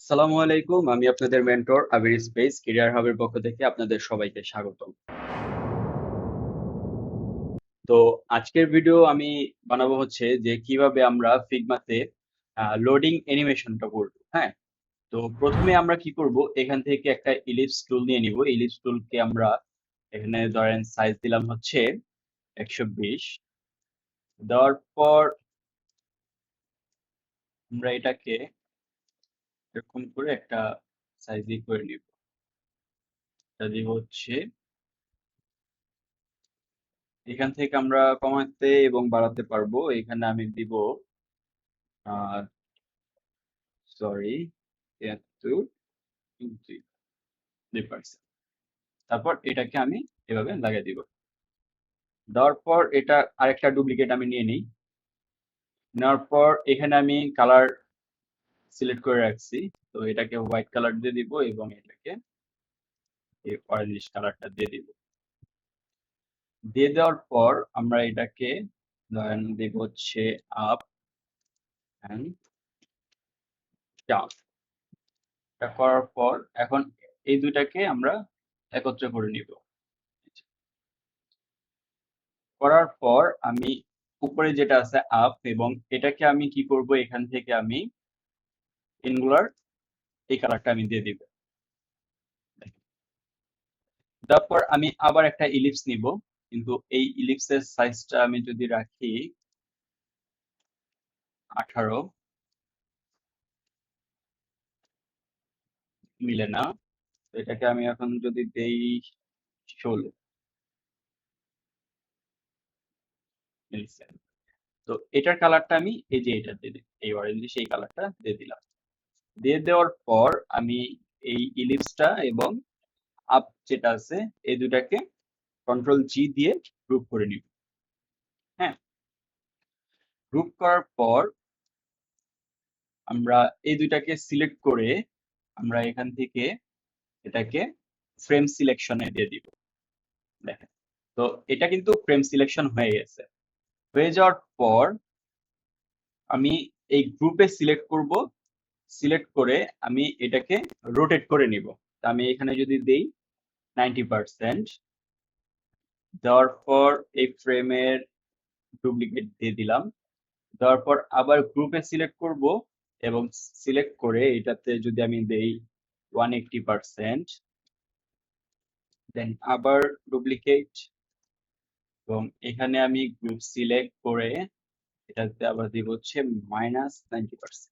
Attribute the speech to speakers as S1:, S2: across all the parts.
S1: আসসালামু আলাইকুম, আমি আপনাদের মেন্টর আবির স্পেস ক্যারিয়ার হাবের পক্ষ থেকে আপনাদের সবাইকে স্বাগতম। তো আজকের ভিডিও আমি বানাবো হচ্ছে যে কিভাবে আমরা ফিগমাতে লোডিং অ্যানিমেশনটা করব। হ্যাঁ, তো প্রথমে আমরা কি করব, এখান থেকে একটা ইলিপস টুল নিয়ে নিব। ইলিপস টুলকে আমরা এখানে ধরেন সাইজ দিলাম হচ্ছে 120। দেওয়ার পর আমরা এটাকে এরকম করে একটা সাইজই করে নিব। এটা দিব হচ্ছে, এখান থেকে আমরা কমাতে এবং বাড়াতে পারবো। এখানে আমি দিব সরি 73%। তারপর এটাকে আমি এভাবে লাগিয়ে দিব। দেওয়ার পর এটা আরেকটা ডুপ্লিকেট আমি নিয়ে নিই। নেওয়ার পর এখানে আমি কালার সিলেক্ট করে রাখছি, তো এটাকে হোয়াইট কালার দিয়ে দিব এবং এটাকে এই অরেঞ্জ কালারটা দিয়ে দিব। দিয়ে দেওয়ার পর আমরা এটাকে ধরেন দিব হচ্ছে আপ অ্যান্ড ডাউন। এটা করার পর এখন এই দুইটাকে আমরা একত্রে করে নিব। করার পর আমি উপরে যেটা আছে আপ, এবং এটাকে আমি কি করব, এখান থেকে আমি ইনগুলার এই কালারটা আমি দিয়ে দিব। তারপর আমি আবার একটা ইলিপস নিব, কিন্তু এই ইলিপসের সাইজটা আমি যদি রাখি 18, মিলে না। তো এটাকে আমি এখন যদি দেই 16 মিলছে। তো এটার কালারটা আমি এই যে এটা দিয়ে দিই, এই অরেঞ্জ সেই কালারটা দিয়ে দিলাম। দিয়ে দেওয়ার পর আমি এই ইলিপসটা এবং আপ যেটা আছে এই দুটাকে কন্ট্রোল জি দিয়ে গ্রুপ করে নিব। হ্যাঁ, গ্রুপ করার পর আমরা এই দুইটাকে সিলেক্ট করে আমরা এখান থেকে এটাকে ফ্রেম সিলেকশনে দিয়ে দিব। দেখেন, তো এটা কিন্তু ফ্রেম সিলেকশন হয়ে গেছে। হয়ে যাওয়ার পর আমি এই গ্রুপে সিলেক্ট করব। সিলেক্ট করে আমি এটাকে রোটেট করে নিব। তা আমি এখানে যদি দেই 90%, দেওয়ার পর এই ফ্রেমের ডুপ্লিকেট দিয়ে দিলাম। দেওয়ার পর আবার গ্রুপে সিলেক্ট করব এবং সিলেক্ট করে এটাতে যদি আমি দেই 180%, দেন আবার ডুপ্লিকেট, এবং এখানে আমি গ্রুপ সিলেক্ট করে এটাতে আবার দিব হচ্ছে -90%।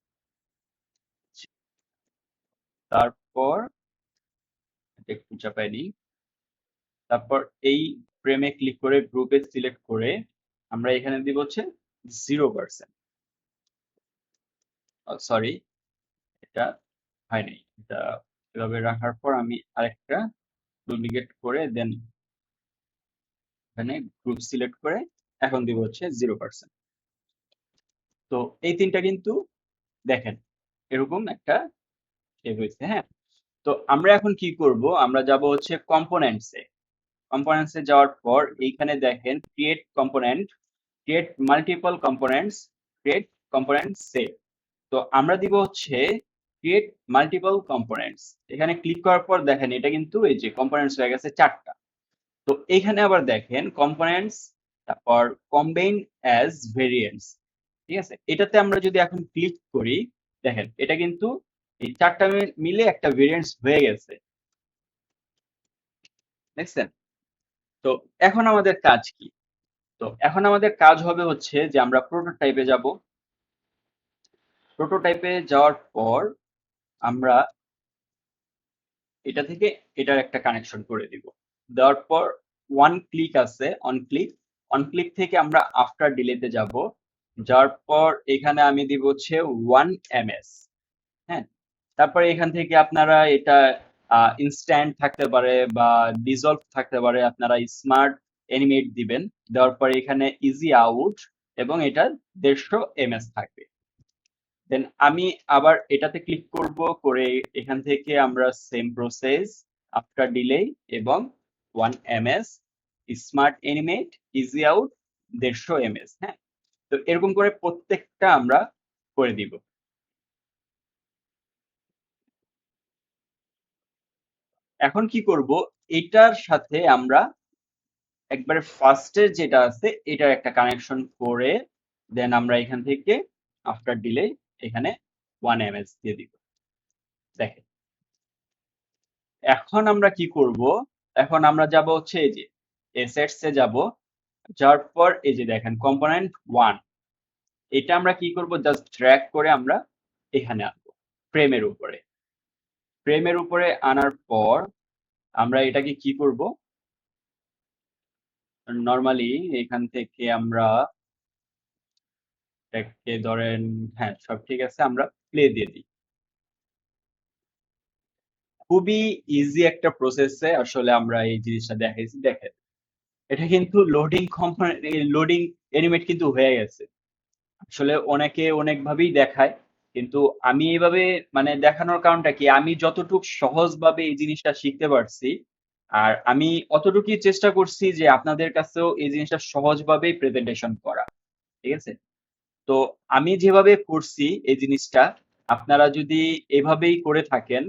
S1: তারপর এটা একটু চাপাই দিই। তারপর এই ফ্রেমে ক্লিক করে গ্রুপে সিলেক্ট করে আমরা এখানে দিব হচ্ছে 0%। সরি, এটা হয় নাই। এটা এভাবে রাখার পর আমি আরেকটা ডুপ্লিকেট করে দেন এখানে গ্রুপ সিলেক্ট করে এখন দিব হচ্ছে 0%। তো এই তিনটা কিন্তু দেখেন এরকম একটা শেপ হয়েছে। হ্যাঁ, তো আমরা এখন কি করব, আমরা যাব হচ্ছে কম্পোনেন্টসে। কম্পোনেন্টসে যাওয়ার পর এইখানে দেখেন create component, create multiple components, create component set. তো আমরা দিব হচ্ছে ক্রিয়েট মাল্টিপল কম্পোনেন্টস। এখানে ক্লিক করার পর দেখেন এটা কিন্তু এই যে কম্পোনেন্টস হয়ে গেছে 4টা। তো এখানে আবার দেখেন কম্পোনেন্টস, তারপর কম্বাইন অ্যাজ ভেরিয়েন্টস। ঠিক আছে, এটাতে আমরা যদি এখন ক্লিক করি, দেখেন এটা কিন্তু এই 4টা মিলে একটা ভেরিয়েন্টস হয়ে গেছে। দেখছেন? তো এখন আমাদের কাজ কি? তো এখন আমাদের কাজ হবে হচ্ছে যে আমরা প্রোটোটাইপে যাব। প্রোটোটাইপে যাওয়ার পর আমরা এটা থেকে এটার একটা কানেকশন করে দিব। দেওয়ার পর ওয়ান ক্লিক আছে, অন ক্লিক, অন ক্লিক থেকে আমরা আফটার ডিলেতে যাব। যাওয়ার পর এখানে আমি দিব হচ্ছে 1 ms। হ্যাঁ, তারপরে এখান থেকে আপনারা এটা ইনস্ট্যান্ট থাকতে পারে বা ডিজলভ থাকতে পারে, আপনারা স্মার্ট অ্যানিমেট দিবেন। দেওয়ার পরে এখানে ইজি আউট এবং এটা 150 ms থাকবে। দেন আমি আবার এটাতে ক্লিক করব, করে এখান থেকে আমরা সেম প্রসেস, আফটার ডিলে এবং 1 ms, smart animate, easy out, 150 ms। হ্যাঁ, তো এরকম করে প্রত্যেকটা আমরা করে দিব। এখন কি করব, এটার সাথে আমরা একবারে ফার্স্টের যেটা আছে এটার একটা কানেকশন করে দেন আমরা এখান থেকে আফটার ডিলে এখানে 1 ms দিয়ে দিব। দেখেন এখন আমরা কি করব, এখন আমরা যাব হচ্ছে এই যে এসেটস এ যাব, যাওয়ার পর এই যে দেখেন কম্পোনেন্ট 1, এটা আমরা কি করব, জাস্ট ড্র্যাগ করে আমরা এখানে আনবো ফ্রেমের উপরে। ফ্রেমের উপরে আনার পর আমরা এটাকে কি করব, নরমালি এখান থেকে আমরা এটাকে ধরেন, হ্যাঁ সব ঠিক আছে, আমরা প্লে দিয়ে দিই। খুবই ইজি একটা প্রসেসে আসলে আমরা এই জিনিসটা দেখাইছি। দেখেন এটা কিন্তু লোডিং কম্পোনেন্ট, লোডিং এনিমেট কিন্তু হয়ে গেছে। আসলে অনেকে অনেক ভাবেই দেখায়, কিন্তু আমি এইভাবে মানে দেখানোর কারণটা কি, আমি যতটুকু সহজভাবে এই জিনিসটা শিখতে পারছি আর আমি অতটুকুই চেষ্টা করছি যে আপনাদের কাছেও এই জিনিসটা সহজভাবেই প্রেজেন্টেশন করা। ঠিক আছে, তো আমি যেভাবে করছি এই জিনিসটা আপনারা যদি এভাবেই করে থাকেন,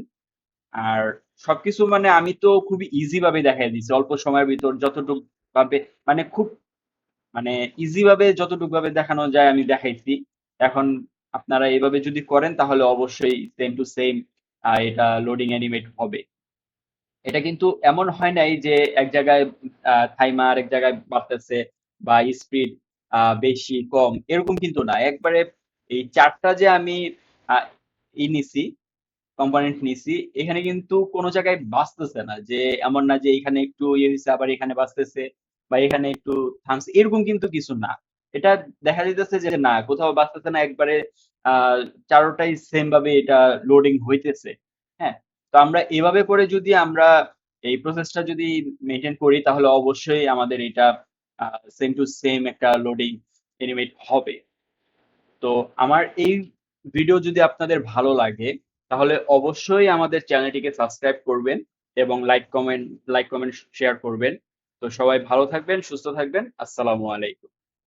S1: আর সবকিছু মানে আমি তো খুবই ইজি ভাবে দেখাই দিচ্ছি অল্প সময়ের ভিতর যতটুকু ভাবে, মানে খুব মানে ইজি ভাবে যতটুকু ভাবে দেখানো যায় আমি দেখাইছি। এখন আপনারা এভাবে যদি করেন তাহলে অবশ্যই সেম টু সেম এটা লোডিং অ্যানিমেট হবে। এটা কিন্তু এমন হয় নাই যে এক জায়গায় থাইমা আর এক জায়গায় বাড়তেছে বা স্পিড বেশি কম, এরকম কিন্তু না। একবারে এই চারটা যে আমি আহ, নিছি, কম্পোনেন্ট নিছি, এখানে কিন্তু কোনো জায়গায় বাঁচতেছে না, যে এমন না যে এখানে একটু ইয়ে হয়েছে আবার এখানে বাঁচতেছে বা এখানে একটু থামছে, এরকম কিন্তু কিছু না। এটা দেখা যাইতেছে যে না, কোথাও বাঁচতেছে না, একবারে আহ চারোটাই সেম ভাবে এটা লোডিং হইতেছে। হ্যাঁ, তো আমরা এভাবে করে যদি আমরা এই প্রসেসটা যদি মেনটেন করি তাহলে অবশ্যই আমাদের এটা সেম টু সেম একটা লোডিং এনিমেট হবে। তো আমার এই ভিডিও যদি আপনাদের ভালো লাগে তাহলে অবশ্যই আমাদের চ্যানেলটিকে সাবস্ক্রাইব করবেন এবং লাইক কমেন্ট শেয়ার করবেন। তো সবাই ভালো থাকবেন, সুস্থ থাকবেন। আসসালামু আলাইকুম।